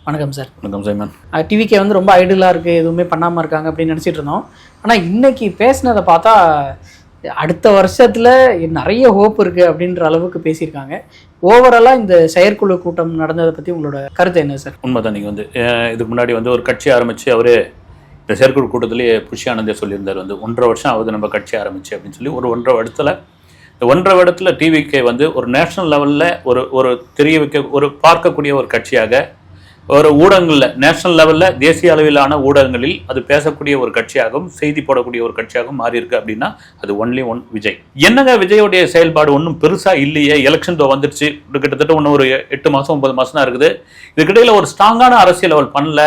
வணக்கம் சார். வணக்கம் சைமன். டிவிக்கே வந்து ரொம்ப ஐடியலாக இருக்குது, எதுவுமே பண்ணாமல் இருக்காங்க அப்படின்னு நினச்சிட்டு இருந்தோம். ஆனால் இன்னைக்கு பேசினதை பார்த்தா அடுத்த வருஷத்தில் நிறைய ஹோப் இருக்குது அப்படின்ற அளவுக்கு பேசியிருக்காங்க. ஓவராலாக இந்த செயற்குழு கூட்டம் நடந்ததை பற்றி உங்களோட கருத்து என்ன சார்? உண்மைதான். நீங்கள் வந்து இதுக்கு முன்னாடி வந்து ஒரு கட்சி ஆரம்பித்து அவரே இந்த செயற்குழு கூட்டத்திலேயே புஷி ஆனந்தே சொல்லியிருந்தார், வந்து 1.5 வருஷம் ஆகுது நம்ம கட்சி ஆரம்பிச்சு அப்படின்னு சொல்லி. ஒரு 1.5 வருடத்தில் இந்த 1.5 வருடத்தில் டிவிக்கே வந்து ஒரு நேஷனல் லெவலில் ஒரு தெரிய வைக்க ஒரு பார்க்கக்கூடிய ஒரு கட்சியாக, ஒரு ஊடகங்களில் நேஷனல் லெவலில் தேசிய அளவிலான ஊடகங்களில் அது பேசக்கூடிய ஒரு கட்சியாகவும் செய்தி போடக்கூடிய ஒரு கட்சியாகவும் மாறி இருக்கு அப்படின்னா அது ஒன்லி ஒன் விஜய். என்னங்க விஜயோடைய செயல்பாடு ஒன்றும் பெருசாக இல்லையே. எலெக்ஷன் வந்துருச்சு, கிட்டத்தட்ட ஒன்று ஒரு 8 மாதம் 9 மாதம் தான் இருக்குது. இதுக்கிடையில் ஒரு ஸ்ட்ராங்கான அரசியல் அவர் பண்ணல.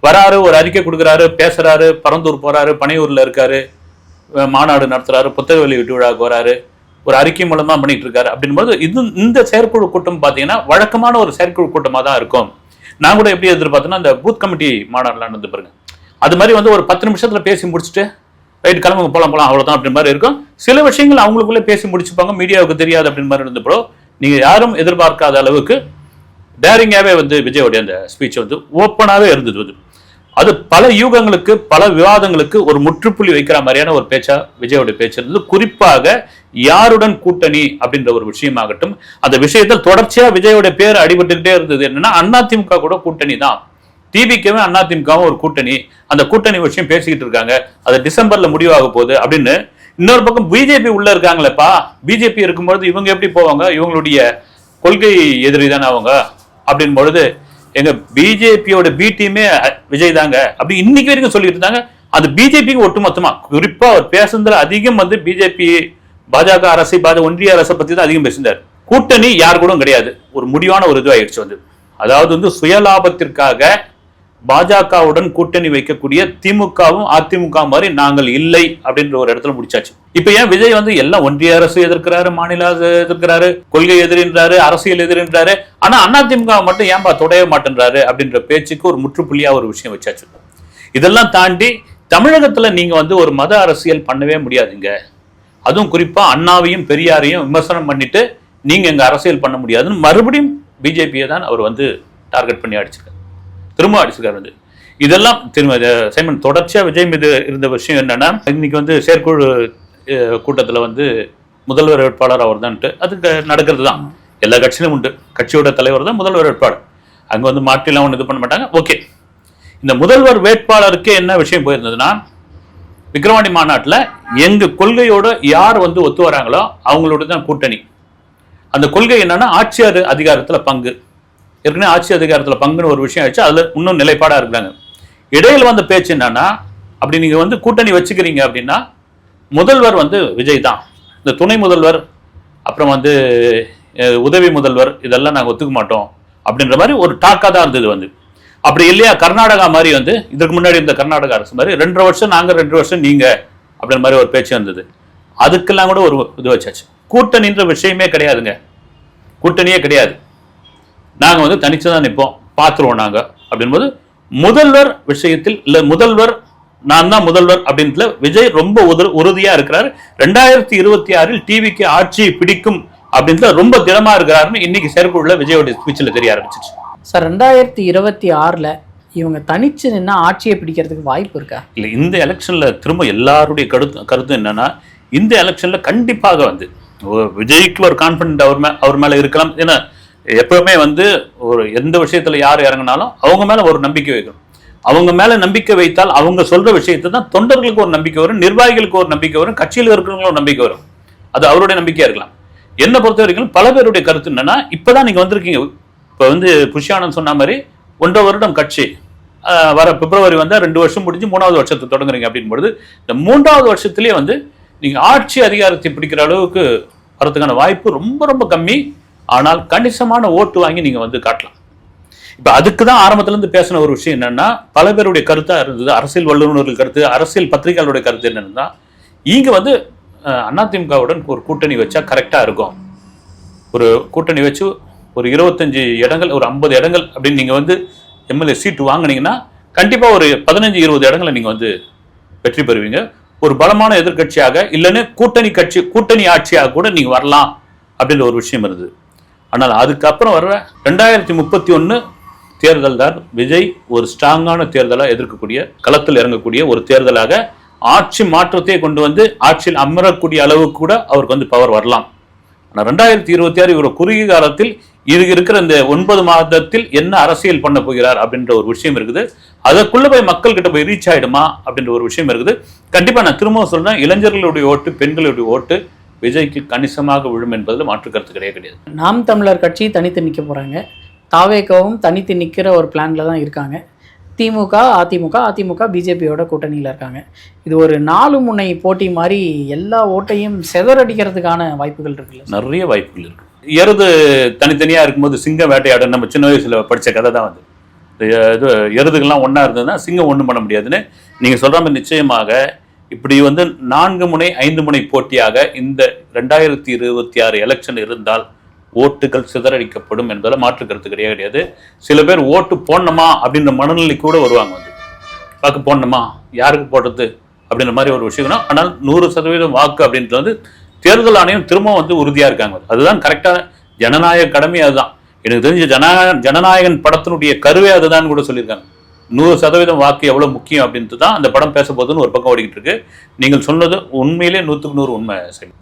வராரு, ஒரு அறிக்கை கொடுக்குறாரு, பேசுறாரு, பரந்தூர் போறாரு, பனையூரில் இருக்காரு, மாநாடு நடத்துறாரு, புத்தகவெளி விட்டு விழாவுக்கு வராரு, ஒரு அறிக்கை மூலமா பண்ணிட்டு இருக்காரு. அப்படின்போது இந்த செயற்குழு கூட்டம் பார்த்தீங்கன்னா வழக்கமான ஒரு செயற்குழு கூட்டமாக தான் இருக்கும். நான் கூட எப்படி எதிர்பார்த்தேன்னா இந்த பூத் கமிட்டி மாநாடுலாம் வந்து பாருங்க, அது மாதிரி வந்து ஒரு 10 நிமிஷத்துல பேசி முடிச்சுட்டு ரைட் கிளம்புங்க போலாம் அவ்வளவுதான் அப்படின்ற மாதிரி இருக்கும். சில விஷயங்கள் அவங்களுக்குள்ளே பேசி முடிச்சுப்பாங்க, மீடியாவுக்கு தெரியாது அப்படின்னு மாதிரி இருந்தப்போ நீங்க யாரும் எதிர்பார்க்காத அளவுக்கு டேரிங்காவே வந்து விஜயோடைய அந்த ஸ்பீச் வந்து ஓப்பனாகவே இருந்தது. அது பல யூகங்களுக்கு பல விவாதங்களுக்கு ஒரு முற்றுப்புள்ளி வைக்கிற மாதிரியான ஒரு பேச்சா விஜயோட பேச்சு இருந்தது. குறிப்பாக யாருடன் கூட்டணி அப்படின்ற ஒரு விஷயமாகட்டும், அந்த விஷயத்தில் தொடர்ச்சியா விஜயோட பேர் அடிபட்டுக்கிட்டே இருந்தது. என்னன்னா அதிமுக கூட கூட்டணி தான், டிவிக்கவே அதிமுகவும் ஒரு கூட்டணி, அந்த கூட்டணி விஷயம் பேசிக்கிட்டு இருக்காங்க, அது டிசம்பர்ல முடிவாக போகுது அப்படின்னு. இன்னொரு பக்கம் பிஜேபி உள்ள இருக்காங்களேப்பா, பிஜேபி இருக்கும்பொழுது இவங்க எப்படி போவாங்க, இவங்களுடைய கொள்கை எதிரி தானே அவங்க அப்படின் பொழுது எங்க பிஜேபியோட பி டீமே விஜய் தாங்க அப்படி இன்னைக்கு வரைக்கும் சொல்லிட்டு இருந்தாங்க. அது பிஜேபிக்கு ஒட்டுமொத்தமா குறிப்பா அவர் பேசுறதுல அதிகம் வந்து பிஜேபி பாஜக அரசை ஒன்றிய அரசை பத்தி தான் அதிகம் பேசினார். கூட்டணி யார் கூட கிடையாது, ஒரு முடிவான ஒரு இது ஆயிடுச்சு வந்து. அதாவது வந்து சுயலாபத்திற்காக பாஜகவுடன் கூட்டணி வைக்கக்கூடிய திமுகவும் அதிமுக மாதிரி நாங்கள் இல்லை அப்படின்ற ஒரு இடத்துல முடிச்சாச்சு. இப்ப ஏன் விஜய் வந்து எல்லாம் ஒன்றிய அரசு எதிர்க்கிறாரு, மாநில அரசு எதிர்க்கிறாரு, கொள்கை எதிரின்றாரு, அரசியல் எதிரின்றாரு, ஆனா அதிமுக மட்டும் ஏன்பா தொடைய மாட்டேன்றாரு அப்படின்ற பேச்சுக்கு ஒரு முற்றுப்புள்ளியா ஒரு விஷயம் வச்சாச்சு. இதெல்லாம் தாண்டி தமிழகத்துல நீங்க வந்து ஒரு மத அரசியல் பண்ணவே முடியாதுங்க. அதுவும் குறிப்பா அண்ணாவையும் பெரியாரையும் விமர்சனம் பண்ணிட்டு நீங்க எங்க அரசியல் பண்ண முடியாதுன்னு மறுபடியும் பிஜேபியை தான் அவர் வந்து டார்கெட் பண்ணி அடிச்சிருக்காரு, திரும்ப அடிச்சிருக்காரு வந்து. இதெல்லாம் சைமன் தொடர்ச்சியா விஜய் மீது இருந்த விஷயம் என்னன்னா, இன்னைக்கு வந்து செயற்குழு கூட்டத்துல வந்து முதல்வர் வேட்பாளர் அவர் தான், அதுக்கு நடக்கிறது தான் எல்லா கட்சியிலும் உண்டு. கட்சியோட தலைவர் தான் முதல்வர் வேட்பாளர், அங்க வந்து மாற்றிலாம் ஒன்று இது பண்ண மாட்டாங்க. ஓகே, இந்த முதல்வர் வேட்பாளருக்கு என்ன விஷயம் போயிருந்ததுன்னா, விக்கிரவாண்டி மாநாட்டில் எங்க கொள்கையோட யார் வந்து ஒத்து வராங்களோ அவங்களோட தான் கூட்டணி. அந்த கொள்கை என்னன்னா ஆட்சி அதிகாரத்துல பங்கு, ஏற்கனவே ஆட்சி அதிகாரத்துல பங்குன்னு ஒரு விஷயம் ஆயிடுச்சு, அதுல இன்னும் நிலைப்பாடா இருக்கிறாங்க. இடையில வந்த பேச்சு என்னன்னா, அப்படி நீங்க வந்து கூட்டணி வச்சுக்கிறீங்க அப்படின்னா முதல்வர் வந்து விஜய் தான், இந்த துணை முதல்வர் அப்புறம் வந்து உதவி முதல்வர் இதெல்லாம் நாங்கள் ஒத்துக்க மாட்டோம் அப்படின்ற மாதிரி ஒரு டாக்கா தான் இருந்தது வந்து. அப்படி இல்லையா கர்நாடகா மாதிரி வந்து இதுக்கு முன்னாடி இருந்த கர்நாடகா அரசு மாதிரி 2.5 வருஷம் நாங்கள் 2 வருஷம் நீங்க அப்படின்ற மாதிரி ஒரு பேச்சு இருந்தது. அதுக்கெல்லாம் கூட ஒரு இது வச்சாச்சு. கூட்டணின்ற விஷயமே கிடையாதுங்க, கூட்டணியே கிடையாது, நாங்க வந்து தனிச்சுதான் நிற்போம், பார்த்துருவோம் நாங்க அப்படின்போது முதல்வர் விஷயத்தில் இல்ல முதல்வர் நான் தான் முதல்வர் அப்படின்றதுல விஜய் ரொம்ப உறுதியா இருக்கிறார். 2026 டிவிக்கு ஆட்சி பிடிக்கும் அப்படின்றத ரொம்ப திடமா இருக்கிறாருன்னு இன்னைக்கு செயற்குழுல விஜயோட ஸ்பீச்சில் தெரிய ஆரம்பிச்சிச்சு. சார் 2026 இவங்க தனிச்சு நின்னா ஆட்சியை பிடிக்கிறதுக்கு வாய்ப்பு இருக்கா? இல்ல, இந்த எலெக்ஷன்ல திரும்ப எல்லாருடைய கருத்து என்னன்னா, இந்த எலெக்ஷன்ல கண்டிப்பாக வந்து விஜய்க்கு ஒரு கான்பிடன்ட் அவர் மேல இருக்கலாம். ஏன்னா எப்பவுமே வந்து ஒரு எந்த விஷயத்துல யார் இறங்கினாலும் அவங்க மேல ஒரு நம்பிக்கை வைக்கணும். அவங்க மேல நம்பிக்கை வைத்தால் அவங்க சொல்ற விஷயத்தை தான் தொண்டர்களுக்கு ஒரு நம்பிக்கை வரும், நிர்வாகிகளுக்கு ஒரு நம்பிக்கை வரும், கட்சியில் இருக்கிறவங்களும் ஒரு நம்பிக்கை வரும். அது அவருடைய நம்பிக்கையா இருக்கலாம். என்ன பொறுத்த வரைக்கும் பல பேருடைய கருத்து என்னன்னா, இப்பதான் நீங்க வந்திருக்கீங்க, இப்ப வந்து புஷியானந்த் சொன்ன மாதிரி 1.5 வருடம் கட்சி, வர பிப்ரவரி வந்தா 2 வருஷம் முடிஞ்சு 3வது வருஷத்தை தொடங்குறீங்க அப்படின்பொழுது இந்த 3வது வருஷத்திலேயே வந்து நீங்க ஆட்சி அதிகாரத்தை பிடிக்கிற அளவுக்கு வரதுக்கான வாய்ப்பு ரொம்ப ரொம்ப கம்மி. ஆனால் கணிசமான ஓட்டு வாங்கி நீங்க வந்து காட்டலாம். இப்ப அதுக்குதான் ஆரம்பத்துல இருந்து பேசின ஒரு விஷயம் என்னன்னா, பல பேருடைய கருத்தா இருந்தது, அரசியல் வல்லுநர்கள் கருத்து, அரசியல் பத்திரிகைகளுடைய கருத்து என்னன்னா, இங்க வந்து அதிமுகவுடன் ஒரு கூட்டணி வச்சா கரெக்டா இருக்கும். ஒரு கூட்டணி வச்சு ஒரு 25 இடங்கள் ஒரு 50 இடங்கள் அப்படின்னு நீங்க வந்து எம்எல்ஏ சீட்டு வாங்கினீங்கன்னா கண்டிப்பா ஒரு 15-20 இடங்களை நீங்க வந்து வெற்றி பெறுவீங்க. ஒரு பலமான எதிர்கட்சியாக இல்லைன்னு கூட்டணி ஆட்சியாக கூட நீங்க வரலாம் அப்படின்ற ஒரு விஷயம் இருந்தது. ஆனால் அதுக்கப்புறம் வர்ற 2031 தேர்தல் தான் விஜய் ஒரு ஸ்ட்ராங்கான தேர்தலாக எதிர்க்கக்கூடிய களத்தில் இறங்கக்கூடிய ஒரு தேர்தலாக ஆட்சி மாற்றத்தை கொண்டு வந்து ஆட்சியில் அமரக்கூடிய அளவுக்கு கூட அவருக்கு வந்து பவர் வரலாம். ஆனால் 2026 இவர் குறுகிய காலத்தில் இது இருக்கிற இந்த 9 மாதத்தில் என்ன அரசியல் பண்ண போகிறார் அப்படின்ற ஒரு விஷயம் இருக்குது. அதற்குள்ள போய் மக்கள் கிட்ட போய் ரீச் ஆயிடுமா அப்படின்ற ஒரு விஷயம் இருக்குது. கண்டிப்பா நான் திரும்பவும் சொல்றேன், இளைஞர்களுடைய ஓட்டு, பெண்களுடைய ஓட்டு விஜய்க்கு கணிசமாக விழும் என்பதில் மாற்று கருத்து கிடையாது. நாம் தமிழர் கட்சி தனித்து நிற்க போறாங்க, தாவேகவும் தனித்து நிற்கிற ஒரு பிளான்ல தான் இருக்காங்க. திமுக, அதிமுக பிஜேபியோட கூட்டணியில் இருக்காங்க. இது ஒரு 4 முனை போட்டி மாதிரி எல்லா ஓட்டையும் செதறடிக்கிறதுக்கான வாய்ப்புகள் இருக்குல்ல? நிறைய வாய்ப்புகள் இருக்கு. எருது தனித்தனியா இருக்கும்போது சிங்கம் வேட்டையாட நம்ம சின்ன வயசுல படிச்ச கதை தான் வந்து இது. எருதுகள்லாம் ஒன்னா இருந்ததுன்னா சிங்கம் ஒன்றும் பண்ண முடியாதுன்னு நீங்க சொல்ற மாதிரி நிச்சயமாக இப்படி வந்து 4 முனை 5 முனை போட்டியாக இந்த 2026 எலெக்ஷன் இருந்தால் ஓட்டுகள் சிதறடிக்கப்படும் என்பதில் மாற்று கருத்து கிடையாது. சில பேர் ஓட்டு போடணுமா அப்படின்ற மனநிலை கூட வருவாங்க, வந்து வாக்கு போடணுமா, யாருக்கு போடுறது அப்படின்ற மாதிரி ஒரு விஷயம். ஆனால் 100% வாக்கு அப்படின்றது வந்து தேர்தல் ஆணையம் திரும்ப வந்து உறுதியா இருக்காங்க. அதுதான் கரெக்டான ஜனநாயக கடமை. அதுதான் எனக்கு தெரிஞ்ச ஜனநாயகன் படத்தினுடைய கருவே அதுதான் கூட சொல்லியிருக்காங்க. 100% வாக்கு எவ்வளவு முக்கியம் அப்படின்ட்டு தான் அந்த படம் பேச போகுதுன்னு ஒரு பக்கம் ஓடிக்கிட்டு இருக்கு. நீங்கள் சொன்னது உண்மையிலே 100க்கு 100 உண்மை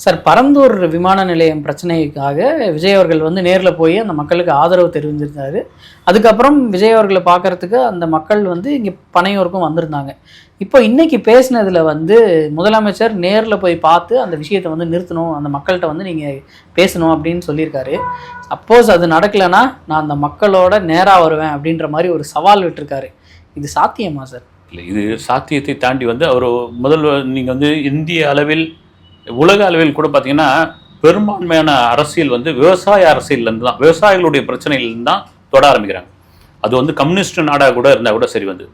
சார். பரந்தூர் விமான நிலையம் பிரச்சனைக்காக விஜய் அவர்கள் வந்து நேரில் போய் அந்த மக்களுக்கு ஆதரவு தெரிவிச்சிருந்தாரு. அதுக்கப்புறம் விஜய் அவர்களை பார்க்கறதுக்கு அந்த மக்கள் வந்து இங்கே பனையூருக்கும் வந்திருந்தாங்க. இப்போ இன்னைக்கு பேசினதுல வந்து முதலமைச்சர் நேரில் போய் பார்த்து அந்த விஷயத்தை வந்து நிறுத்தணும், அந்த மக்கள்கிட்ட வந்து நீங்கள் பேசணும் அப்படின்னு சொல்லியிருக்காரு. சப்போஸ் அது நடக்கலைன்னா நான் அந்த மக்களோட நேராக வருவேன் அப்படின்ற மாதிரி ஒரு சவால் விட்டுருக்காரு. இது சாத்தியமா சார்? இல்லை, இது சாத்தியத்தை தாண்டி வந்து அவர் நீங்கள் வந்து இந்திய அளவில் உலக அளவில் கூட பார்த்தீங்கன்னா பெரும்பான்மையான அரசியல் வந்து விவசாய அரசியல்லேருந்து தான், விவசாயிகளுடைய பிரச்சனையிலேருந்து தான் தொட ஆரம்பிக்கிறாங்க. அது வந்து கம்யூனிஸ்ட் நாடாக கூட இருந்தால் கூட சரி வந்து.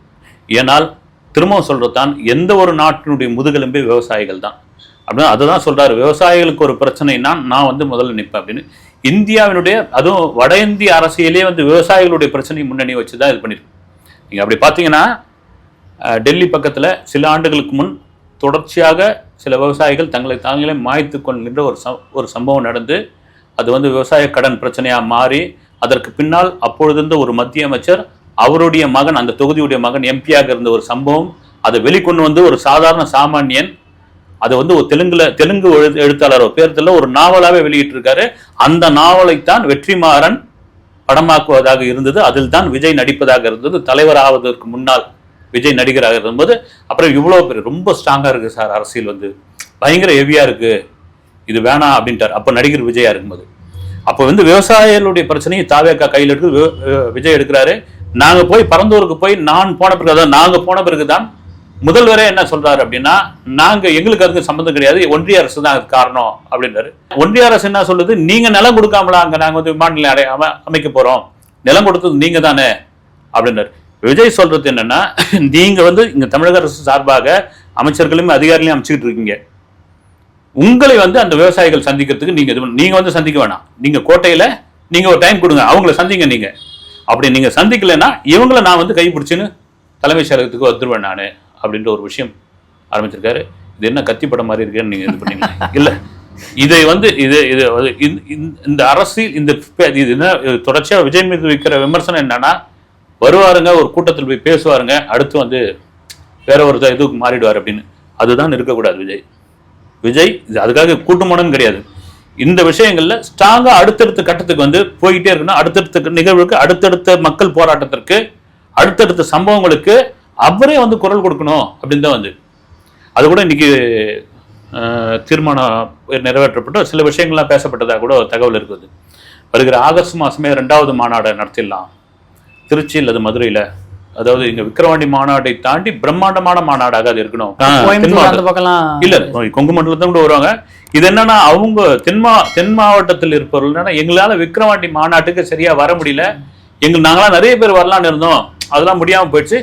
ஏனால் திரும்பவும் சொல்கிறது தான், எந்த ஒரு நாட்டினுடைய முதுகெலும்பே விவசாயிகள் தான் அப்படின்னா அதை தான் சொல்கிறாரு. விவசாயிகளுக்கு ஒரு பிரச்சனைனா நான் வந்து முதல்ல நிற்பேன் அப்படின்னு. இந்தியாவினுடைய அதுவும் வட இந்திய அரசியலே வந்து விவசாயிகளுடைய பிரச்சனையை முன்னணி வச்சு தான் இது பண்ணியிருக்கு. நீங்கள் அப்படி பார்த்தீங்கன்னா டெல்லி பக்கத்தில் சில ஆண்டுகளுக்கு முன் தொடர்ச்சியாக சில விவசாயிகள் தங்களை தாங்களே மாய்த்து கொள்கின்ற ஒரு சம்பவம் நடந்து அது வந்து விவசாய கடன் பிரச்சனையாக மாறி அதற்கு பின்னால் அப்பொழுது ஒரு மத்திய அமைச்சர் அவருடைய மகன், அந்த தொகுதியுடைய மகன் எம்பியாக இருந்த ஒரு சம்பவம், அதை வெளிக்கொண்டு வந்து ஒரு சாதாரண சாமானியன் அதை வந்து ஒரு தெலுங்கு எழுத்தாளர் பேர்ல ஒரு நாவலாகவே வெளியிட்டிருக்காரு. அந்த நாவலைத்தான் வெற்றிமாறன் படமாக்குவதாக இருந்தது. அதில் தான் விஜய் நடிப்பதாக இருந்தது. தலைவர் ஆவதற்கு முன்னால் விஜய் நடிகராக இருந்தபோது அப்புறம் இவ்வளோ பேர் ரொம்ப ஸ்ட்ராங்காக இருக்குது சார், அரசியல் வந்து பயங்கர ஹெவியாக இருக்குது, இது வேணாம் அப்படின்ட்டார். அப்போ நடிகர் விஜயா இருக்கும்போது அப்போ வந்து விவசாயிகளுடைய பிரச்சனையை தாவேக்கா கையில் எடுத்து விஜய் எடுக்கிறாரு. நாங்கள் போய் பரந்தூருக்கு போய் நாங்கள் போன பிறகு தான் முதல்வரே என்ன சொல்றாரு அப்படின்னா, எங்களுக்கு அதுக்கு சம்பந்தம் கிடையாது, ஒன்றிய அரசு தான் அதுக்கு காரணம் அப்படின்றாரு. ஒன்றிய அரசு என்ன சொல்லுது, நீங்க நிலம் கொடுக்காமலா அங்க நாங்க வந்து விமான நிலையம் அமைக்க போறோம், நிலம் கொடுத்தது நீங்க தானே அப்படின்றாரு. விஜய் சொல்றது என்னன்னா, நீங்க வந்து இங்க தமிழக அரசு சார்பாக அமைச்சர்களையும் அதிகாரிகளையும் அமைச்சுக்கிட்டு இருக்கீங்க, உங்களை வந்து அந்த விவசாயிகள் சந்திக்கிறதுக்கு நீங்க வந்து சந்திக்க வேணாம், நீங்க கோட்டையில நீங்க ஒரு டைம் கொடுங்க, அவங்கள சந்திங்க. நீங்க அப்படி நீங்க சந்திக்கலைன்னா இவங்களை நான் வந்து கைப்பிடிச்சுன்னு தலைமைச் செயலகத்துக்கு வந்துருவேன் நான் அப்படின்ற ஒரு விஷயம் ஆரம்பிச்சிருக்காரு. இது என்ன கத்திப்படம் மாதிரி இருக்குன்னு நீங்க இது பண்ணீங்க இல்ல. இதை வந்து இந்த அரசியல் இது என்ன தொடர்ச்சியா விஜய் மீது வைக்கிற விமர்சனம் என்னன்னா, வருவாருங்க ஒரு கூட்டத்தில் போய் பேசுவாருங்க, அடுத்து வந்து வேற ஒரு இதுக்கு மாறிடுவார் அப்படின்னு. அதுதான் இருக்கக்கூடாது. விஜய் அதுக்காக கூட்டமானு கிடையாது. இந்த விஷயங்கள்ல ஸ்ட்ராங்கா அடுத்தடுத்த கட்டத்துக்கு வந்து போய்கிட்டே இருக்கணும். அடுத்தடுத்த நிகழ்வுக்கு, அடுத்தடுத்த மக்கள் போராட்டத்திற்கு, அடுத்தடுத்த சம்பவங்களுக்கு அவரே வந்து குரல் கொடுக்கணும் அப்படின்னு தான் வந்து. அது கூட இன்னைக்கு தீர்மானம் நிறைவேற்றப்பட்டு சில விஷயங்கள்லாம் பேசப்பட்டதாக கூட தகவல் இருக்குது. வருகிற ஆகஸ்ட் மாசமே 2வது மாநாடு நடத்திடலாம் திருச்சி அல்லது மதுரையில. அதாவது இங்க விக்கிரவாண்டி மாநாட்டை தாண்டி பிரம்மாண்டமான மாநாடாக அது இருக்கணும். இல்ல கொங்கு மண்டலத்தை கூட வருவாங்க. இது என்னன்னா, அவங்க தென் மாவட்டத்தில் இருப்பவர்கள் என்னன்னா, எங்களால விக்கிரவாண்டி மாநாட்டுக்கு சரியா வர முடியல, நாங்களாம் நிறைய பேர் வரலான்னு இருந்தோம், அதெல்லாம் முடியாம போயிடுச்சு,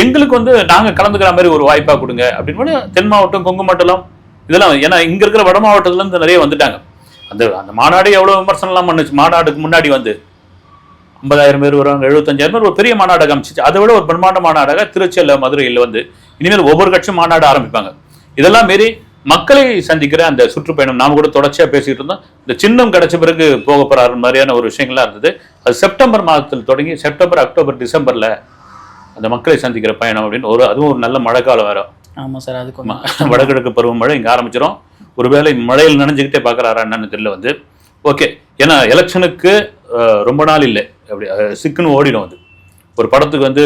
எங்களுக்கு வந்து நாங்க கலந்துக்கிற மாதிரி ஒரு வாய்ப்பா கொடுங்க அப்படின்னு தென் மாவட்டம், கொங்கு மண்டலம் இதெல்லாம். ஏன்னா இங்க இருக்கிற வட மாவட்டத்துல இருந்து நிறைய வந்துட்டாங்க. அந்த மாநாடு எவ்வளவு விமர்சனம்லாம் பண்ணுச்சு. மாநாடுக்கு முன்னாடி வந்து 50,000 பேர் வருவாங்க, 75,000 பேர், ஒரு பெரிய மாநாடாக அமைச்சிச்சு. அதை விட ஒரு பிரம்மாண்ட மாநாடாக திருச்சியில் மதுரையில் வந்து இனிமேல் ஒவ்வொரு கட்சியும் மாநாடு ஆரம்பிப்பாங்க. இதெல்லாம் மாரி மக்களை சந்திக்கிற அந்த சுற்றுப்பயணம் நாம கூட தொடர்ச்சியா பேசிட்டு இருந்தோம். இந்த சின்னம் கிடைச்ச பிறகு போக போறாரு மாதிரியான ஒரு விஷயங்கள்லாம் இருந்தது. அது செப்டம்பர் மாதத்தில் தொடங்கி செப்டம்பர், அக்டோபர், டிசம்பர்ல அந்த மக்களை சந்திக்கிற பயணம் அப்படின்னு அதுவும் ஒரு நல்ல மழைக்காலம் வேற. ஆமா சார், அதுக்கு வடகிழக்கு பருவமழை இங்க ஆரம்பிச்சிடும். ஒருவேளை மழையில் நினைஞ்சுக்கிட்டே பாக்குறாரா என்னன்னு தெரியல வந்து. ஓகே, ஏன்னா எலெக்ஷனுக்கு ரொம்ப நாள் இல்லை, அப்படி சிக்குன்னு ஓடிடும். அது ஒரு படத்துக்கு வந்து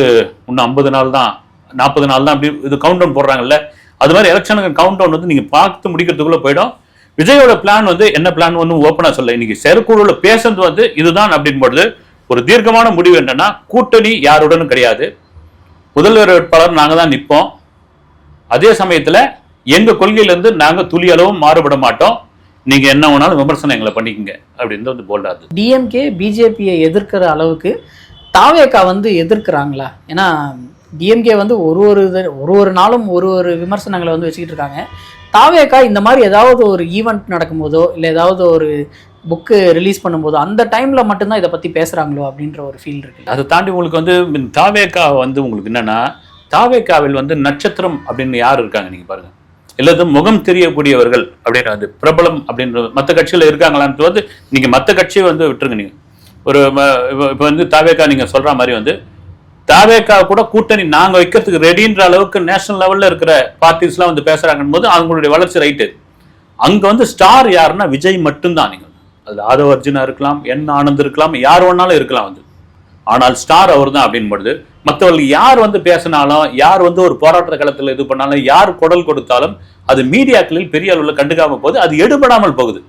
இன்னும் 50 நாள் தான் 40 நாள் தான் அப்படி இது கவுண்ட் டவுன் போடுறாங்கல்ல, அது மாதிரி எலெக்ஷனுக்கு கவுண்ட் டவுன் வந்து நீங்க பார்த்து முடிக்கிறதுக்குள்ள போயிடும். விஜயோட பிளான் வந்து என்ன பிளான் ஒன்றும் ஓப்பனா சொல்ல. இன்னைக்கு செயற்குழுல பேசுறது வந்து இதுதான் அப்படின்பொழுது ஒரு தீர்க்கமான முடிவு என்னன்னா, கூட்டணி யாருடனும் கிடையாது, முதல்வர் வேட்பாளர் நாங்க தான் நிற்போம், அதே சமயத்துல எங்க கொள்கையிலிருந்து நாங்க துளி அளவும் மாறுபட மாட்டோம், நீங்க என்ன வேணாலும் விமர்சனம் எங்களை பண்ணிக்கங்க அப்படின்னு வந்து போல்டாது. டிஎம்கே பிஜேபியை எதிர்க்கிற அளவுக்கு தாவேகா வந்து எதிர்க்கிறாங்களா? ஏன்னா டிஎம்கே வந்து ஒரு நாளும் ஒரு விமர்சனங்களை வந்து வச்சுக்கிட்டு இருக்காங்க. தாவேகா இந்த மாதிரி ஏதாவது ஒரு ஈவெண்ட் நடக்கும்போதோ இல்லை ஏதாவது ஒரு புக்கு ரிலீஸ் பண்ணும்போதோ அந்த டைம்ல மட்டும்தான் இதை பத்தி பேசுறாங்களோ அப்படின்ற ஒரு ஃபீல் இருக்கு. அதை தாண்டி உங்களுக்கு வந்து தாவேகா வந்து உங்களுக்கு என்னன்னா, தாவேகாவில் வந்து நட்சத்திரம் அப்படின்னு யார் இருக்காங்க நீங்க பாருங்க, எல்லாத்தும் முகம் தெரியக்கூடியவர்கள் அப்படின்னு வந்து பிரபலம் அப்படின்ற மற்ற கட்சியில இருக்காங்களான்னு வந்து நீங்க மற்ற கட்சியை வந்து விட்டுருங்க. நீங்க ஒரு இப்போ வந்து தாவேகா நீங்க சொல்ற மாதிரி வந்து தாவேகா கூட கூட்டணி நாங்க வைக்கிறதுக்கு ரெடின்ற அளவுக்கு நேஷனல் லெவல்ல இருக்கிற பார்ட்டிஸ்லாம் வந்து பேசுறாங்கன்னு போது அவங்களுடைய வளர்ச்சி ரைட்டு. அங்க வந்து ஸ்டார் யாருன்னா விஜய் மட்டும்தான். நீங்க அது ஆதவ அர்ஜுனா இருக்கலாம், என் ஆனந்த் இருக்கலாம், யார் வேணாலும் இருக்கலாம் வந்து, ஆனால் ஸ்டார் அவர் தான் அப்படின்பொழுது மற்றவர்கள் யார் வந்து பேசினாலும், யார் வந்து ஒரு போராட்ட களத்தில் இது பண்ணாலும், யார் குடல் கொடுத்தாலும் அது மீடியாக்களில் பெரிய அளவில் கண்டுக்காம போகுது, அது எடுபடாமல் போகுது.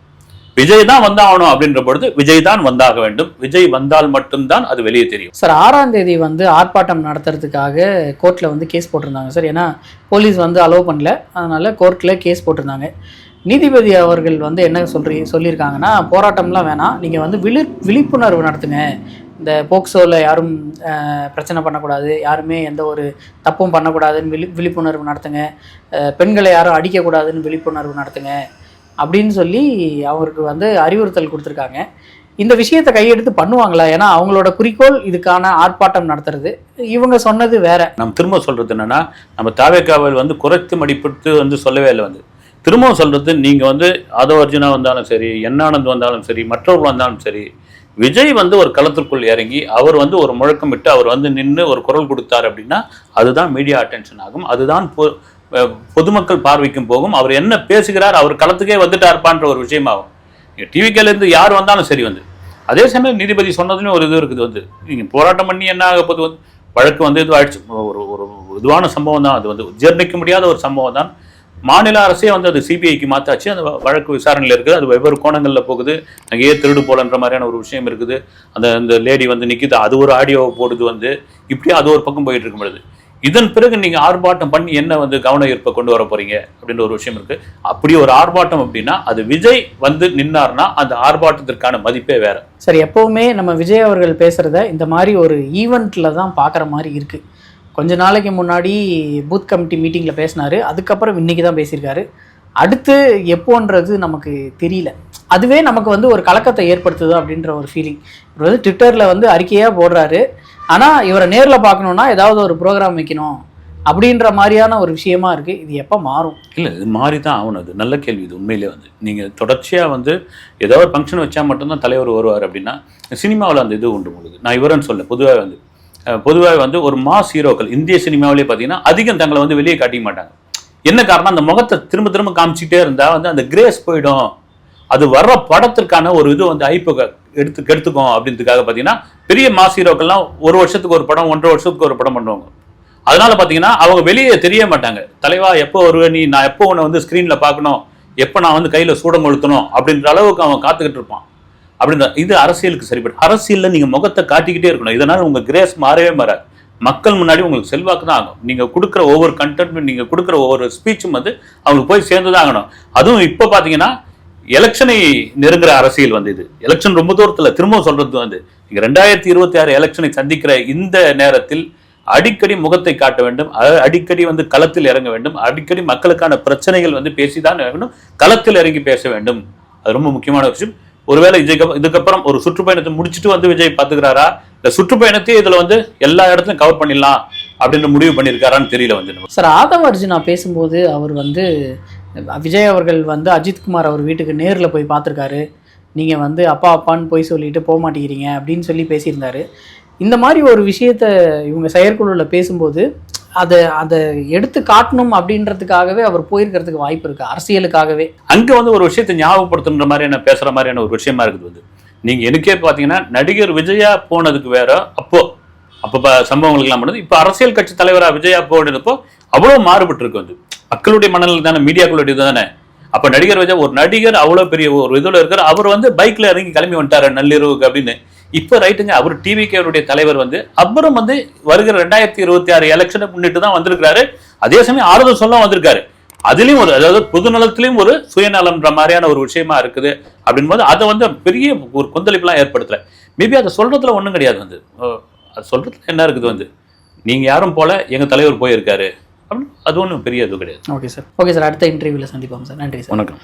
விஜய் தான் வந்தாகணும் அப்படின்ற பொழுது விஜய் தான் வந்தாக வேண்டும், விஜய் வந்தால் மட்டும்தான் அது வெளியே தெரியும். சார் 6ஆம் தேதி வந்து ஆர்ப்பாட்டம் நடத்துறதுக்காக கோர்ட்டில் வந்து கேஸ் போட்டிருந்தாங்க சார். ஏன்னா போலீஸ் வந்து அலோவ் பண்ணல, அதனால கோர்ட்டில் கேஸ் போட்டிருந்தாங்க. நீதிபதி அவர்கள் வந்து என்ன சொல்லியிருக்காங்கன்னா, போராட்டம்லாம் வேணாம், நீங்கள் வந்து விழிப்புணர்வு நடத்துங்க, இந்த போக்சோவில் யாரும் பிரச்சனை பண்ணக்கூடாது, யாருமே எந்த ஒரு தப்பும் பண்ணக்கூடாதுன்னு விழிப்புணர்வு நடத்துங்க, பெண்களை யாரும் அடிக்கக்கூடாதுன்னு விழிப்புணர்வு நடத்துங்க அப்படின்னு சொல்லி அவருக்கு வந்து அறிவுறுத்தல் கொடுத்துருக்காங்க. இந்த விஷயத்தை கையெடுத்து பண்ணுவாங்களா? ஏன்னா அவங்களோட குறிக்கோள் இதுக்கான ஆர்ப்பாட்டம் நடத்துறது, இவங்க சொன்னது வேற. நம்ம திரும்ப சொல்றது என்னன்னா, நம்ம தாவேகாவில் வந்து குறைத்து மதிப்பிட்டு வந்து சொல்லவே இல்லை. வந்து திரும்பவும் சொல்றது, நீங்க வந்து ஆதவ அர்ஜுனா வந்தாலும் சரி, என்னானந்த் வந்தாலும் சரி, மற்றவர்கள் வந்தாலும் சரி, விஜய் வந்து ஒரு களத்திற்குள் இறங்கி அவர் வந்து ஒரு முழக்கம் விட்டு அவர் வந்து நின்று ஒரு குரல் கொடுத்தார் அப்படின்னா அதுதான் மீடியா அட்டென்ஷன் ஆகும், அதுதான் பொதுமக்கள் பார்வைக்கும் போகும். அவர் என்ன பேசுகிறார், அவர் களத்துக்கே வந்துட்டார்பான்ற ஒரு விஷயமாகும். டிவிக்கேல இருந்து யார் வந்தாலும் சரி வந்து, அதே சமயம் நீதிபதி சொன்னதுன்னு ஒரு இது இருக்குது வந்து, நீங்க போராட்டம் பண்ணி என்ன ஆக போது வந்து வழக்கு வந்து இது ஆயிடுச்சு, ஒரு இதுவான சம்பவம் தான், அது வந்து ஜீர்ணிக்க முடியாத ஒரு சம்பவம் தான். மாநில அரசே வந்து அது சிபிஐக்கு மாத்தாச்சு, அந்த வழக்கு விசாரணையில் இருக்குது, அது வெவ்வேறு கோணங்களில் போகுது, அங்கேயே திருடு போலன்ற மாதிரியான ஒரு விஷயம் இருக்குது. அந்த லேடி வந்து நிற்கிது, அது ஒரு ஆடியோவை போடுது வந்து, இப்படியே அது ஒரு பக்கம் போயிட்டு இருக்க முடியாது. இதன் பிறகு நீங்க ஆர்ப்பாட்டம் பண்ணி என்ன வந்து கவன ஈர்ப்பை கொண்டு வர போறீங்க அப்படின்ற ஒரு விஷயம் இருக்கு. அப்படி ஒரு ஆர்ப்பாட்டம் அப்படின்னா அது விஜய் வந்து நின்னார்னா அந்த ஆர்ப்பாட்டத்திற்கான மதிப்பே வேற. சரி, எப்பவுமே நம்ம விஜய் அவர்கள் பேசுறத இந்த மாதிரி ஒரு ஈவெண்ட்ல தான் பார்க்குற மாதிரி இருக்கு. கொஞ்ச நாளைக்கு முன்னாடி பூத் கமிட்டி மீட்டிங்கில் பேசினாரு, அதுக்கப்புறம் இன்னைக்கு தான் பேசியிருக்காரு. அடுத்து எப்போன்றது நமக்கு தெரியல. அதுவே நமக்கு வந்து ஒரு கலக்கத்தை ஏற்படுத்துது அப்படின்ற ஒரு ஃபீலிங். இவர் வந்து ட்விட்டரில் வந்து அறிக்கையாக போடுறாரு, ஆனால் இவரை நேரில் பார்க்கணுன்னா ஏதாவது ஒரு ப்ரோக்ராம் வைக்கணும் அப்படின்ற மாதிரியான ஒரு விஷயமா இருக்குது. இது எப்போ மாறும்? இல்லை, இது மாறி தான் ஆகணும். அது நல்ல கேள்வி. இது உண்மையிலே வந்து நீங்கள் தொடர்ச்சியாக வந்து ஏதோ ஒரு ஃபங்க்ஷன் வச்சா மட்டும்தான் தலைவர் வருவார் அப்படின்னா, சினிமாவில் அந்த இது உண்டு உங்களுக்கு. நான் இவரன்னு சொல்ல, பொதுவாக வந்து ஒரு மாஸ் ஹீரோக்கள் இந்திய சினிமாவிலே பார்த்தீங்கன்னா அதிகம் தங்களை வந்து வெளியே காட்டிக்க மாட்டாங்க. என்ன காரணம், அந்த முகத்தை திரும்ப திரும்ப காமிச்சிக்கிட்டே இருந்தால் வந்து அந்த கிரேஸ் போயிடும், அது வர்ற படத்திற்கான ஒரு இது வந்து ஐப்பை கெடுத்துக்கும் அப்படின்றதுக்காக பார்த்தீங்கன்னா பெரிய மாஸ் ஹீரோக்கள்லாம் ஒரு வருஷத்துக்கு ஒரு படம், 1.5 வருஷத்துக்கு ஒரு படம் பண்ணுவாங்க. அதனால பார்த்தீங்கன்னா அவங்க வெளியே தெரிய மாட்டாங்க. தலைவா எப்போ வருவேன் நீ, நான் எப்போ உன்னை வந்து ஸ்க்ரீனில் பார்க்கணும், எப்போ நான் வந்து கையில் சூடம் கொளுத்தணும் அப்படின்ற அளவுக்கு அவன் காத்துக்கிட்டு இருப்பான். அப்படின்ற இது அரசியலுக்கு சரிப்படும். அரசியலில் நீங்கள் முகத்தை காட்டிக்கிட்டே இருக்கணும். இதனால் உங்கள் கிரேஸ் மாறவே மாறாது. மக்கள் முன்னாடி உங்களுக்கு செல்வாக்கு தான் ஆகும். நீங்கள் கொடுக்குற ஒவ்வொரு கண்டென்ட், நீங்கள் கொடுக்குற ஒவ்வொரு ஸ்பீச்சும் வந்து அவங்களுக்கு போய் சேர்ந்து தான் ஆகணும். அதுவும் இப்போ பார்த்தீங்கன்னா எலெக்ஷனை நெருங்குற அரசியல் வந்து இது. எலெக்ஷன் ரொம்ப தூரத்தில், திரும்பவும் சொல்றது வந்து நீங்க 2026 எலெக்ஷனை சந்திக்கிற இந்த நேரத்தில் அடிக்கடி முகத்தை காட்ட வேண்டும், அடிக்கடி வந்து களத்தில் இறங்க வேண்டும், அடிக்கடி மக்களுக்கான பிரச்சனைகள் வந்து பேசிதான் வேண்டும், களத்தில் இறங்கி பேச வேண்டும். அது ரொம்ப முக்கியமான விஷயம். ஒருவேளை இதுக்கப்புறம் ஒரு சுற்றுப்பயணத்தை முடிச்சுட்டு வந்து விஜய் பாத்துக்கிறாரா, இந்த சுற்றுப்பயணத்தையே இதுல வந்து எல்லா இடத்துலையும் கவர் பண்ணிடலாம் அப்படின்னு முடிவு பண்ணியிருக்காரான்னு தெரியல வந்து. சார், ஆதவ அர்ஜுனா பேசும்போது அவர் வந்து விஜய் அவர்கள் வந்து அஜித்குமார் அவர் வீட்டுக்கு நேரில் போய் பார்த்துருக்காரு, நீங்கள் வந்து அப்பா அப்பான்னு போய் சொல்லிட்டு போக மாட்டேங்கிறீங்க அப்படின்னு சொல்லி பேசியிருந்தாரு. இந்த மாதிரி ஒரு விஷயத்த இவங்க செயற்குழுவில் பேசும்போது அதை எடுத்து காட்டணும் அப்படின்றதுக்காகவே அவர் போயிருக்கிறதுக்கு வாய்ப்பு இருக்குது, அரசியலுக்காகவே. அங்கே வந்து ஒரு விஷயத்தை ஞாபகப்படுத்துன்ற மாதிரியான பேசுகிற மாதிரியான ஒரு விஷயமா இருக்குது வந்து. நீங்கள் எனக்கே பார்த்தீங்கன்னா நடிகர் விஜயா போனதுக்கு வேற அப்போ சம்பவங்களுக்குலாம் பண்ணது, இப்போ அரசியல் கட்சி தலைவராக விஜயா போனப்போ அவ்வளோ மாறுபட்டு இருக்கு வந்து. மக்களுடைய மனநிலை தானே, மீடியாக்களுடைய தானே. அப்போ நடிகர் விஜய் ஒரு நடிகர் அவ்வளோ பெரிய ஒரு இதில் இருக்கார், அவர் வந்து பைக்கில் இறங்கி கிளம்பி வந்துட்டாரு நள்ளிரவுக்கு அப்படின்னு. இப்போ ரைட்டுங்க, அவர் டிவிகேவுடைய தலைவர் வந்து அப்புறம் வந்து வருகிற 2026 எலெக்ஷனை முன்னிட்டு தான் வந்திருக்காரு. அதே சமயம் ஆறுதல் சொல்ல வந்திருக்காரு. அதுலயும் ஒரு, அதாவது பொது நலத்திலையும் ஒரு சுயநலம்ன்ற மாதிரியான ஒரு விஷயமா இருக்குது அப்படின் போது அதை வந்து பெரிய ஒரு கொந்தளிப்புலாம் ஏற்படுத்தல. மேபி அதை சொல்றதுல ஒன்றும் கிடையாது வந்து. அது சொல்றதுல என்ன இருக்குது வந்து, நீங்க யாரும் போல எங்க தலைவர் போயிருக்காரு அப்படின்னு, அது ஒன்றும் பெரிய இது கிடையாது. ஓகே சார், அடுத்த இன்டர்வியூவில் சந்திப்போம் சார். நன்றி சார். வணக்கம்.